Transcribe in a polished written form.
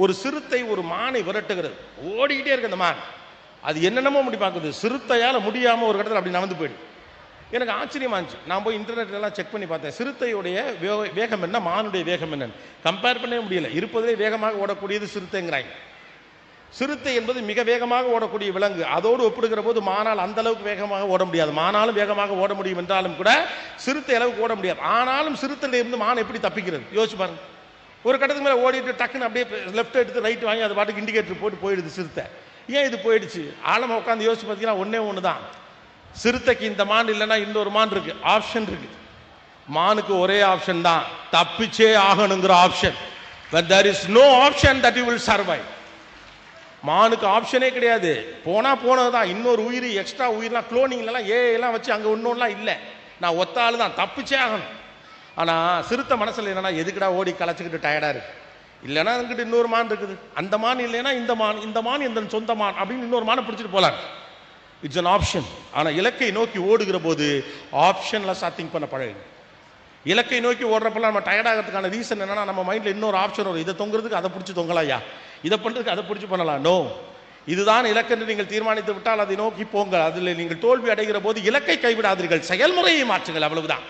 ஒரு சிறுத்தை ஒரு மானை விரட்டுகிறது, ஓடிக்கிட்டே இருக்கு அந்த மான். அது என்னென்னமோ முடி பார்க்குது, சிறுத்தையால் முடியாமல் ஒரு இடத்துல அப்படி நடந்து போயிடுது. எனக்கு ஆச்சரியமா இருந்துச்சு. நான் போய் இன்டர்நெட்லாம் செக் பண்ணி பார்த்தேன், சிறுத்தையுடைய வேகம் என்ன, மானுடைய வேகம் என்னன்னு கம்பேர் பண்ணவே முடியல. இருப்பதிலே வேகமாக ஓடக்கூடியது சிறுத்தைங்கிறாங்க. சிறுத்தை என்பது மிக வேகமாக ஓடக்கூடிய விலங்கு. அதோடு ஒப்பிடுகிற போது மானால் அந்த அளவுக்கு வேகமாக ஓட முடியாது. மானாலும் வேகமாக ஓட முடியும் என்றாலும் கூட சிறுத்தை அளவுக்கு ஓட முடியாது. ஆனாலும் சிறுத்தையில இருந்து மான் எப்படி தப்பிக்கிறது யோசிச்சு பாருங்க. ஒரு கட்டத்துக்கு மேலே ஓடிட்டு டக்குன்னு அப்படியே லெஃப்ட் எடுத்து ரைட் வாங்கி அது பாட்டுக்கு இண்டிகேட்டர் போட்டு போயிடுது சிறுத்தை. ஏன் இது போயிடுச்சு? ஆழமா உட்காந்து யோசிச்சு பார்த்தீங்கன்னா ஒன்னே ஒன்று தான், சிறுத்தைக்கு இந்த மான் இல்லைன்னா இன்னொரு மான் இருக்கு, ஆப்ஷன் இருக்கு. மானுக்கு ஒரே ஆப்ஷன் தான், தப்பிச்சே ஆகணுங்கிற option. when there is no option that you will survive. மானுக்கு ஆப்ஷனே கிடையாது, போனா போனதுதான். இன்னொரு உயிர் எக்ஸ்ட்ரா உயிர்லாம் குளோனிங்லாம் எல்லாம் வச்சு அங்கே இன்னொன்னுலாம் இல்லை, நான் ஒத்த ஆள் தான், தப்பிச்சே ஆகணும். ஆனால் சிறுத்தை மனசில் என்னன்னா எதுக்குடா ஓடி களைச்சிக்கிட்டு டயர்டாக இருக்கு, இல்லைன்னா அதுக்கிட்ட இன்னொரு மான் இருக்குது, அந்த மான் இல்லைன்னா இந்த மான், இந்த மான் எந்த சொந்த மான் அப்படின்னு இன்னொரு மானை பிடிச்சிட்டு போகலாம். It's an option. ஆனால் இலக்கை நோக்கி ஓடுகிற போது ஆப்ஷன்லாம் திங்க் பண்ண பழகுது. இலக்கை நோக்கி ஓடுறப்பெல்லாம் நம்ம டயர்டாகிறதுக்கான ரீசன் என்னன்னா நம்ம மைண்டில் இன்னொரு ஆப்ஷன் வரும், இதை தொங்குறதுக்கு அதை பிடிச்சி தொங்கலாயா, இதை பண்ணுறதுக்கு அதை பிடிச்சி பண்ணலாம். நோ, இதுதான் இலக்கு என்று நீங்கள் தீர்மானித்து விட்டால் அதை நோக்கி போங்க. அதில் நீங்கள் தோல்வி அடைகிற போது இலக்கை கைவிடாதீர்கள், செயல்முறையை மாற்றுங்கள், அவ்வளவுதான்.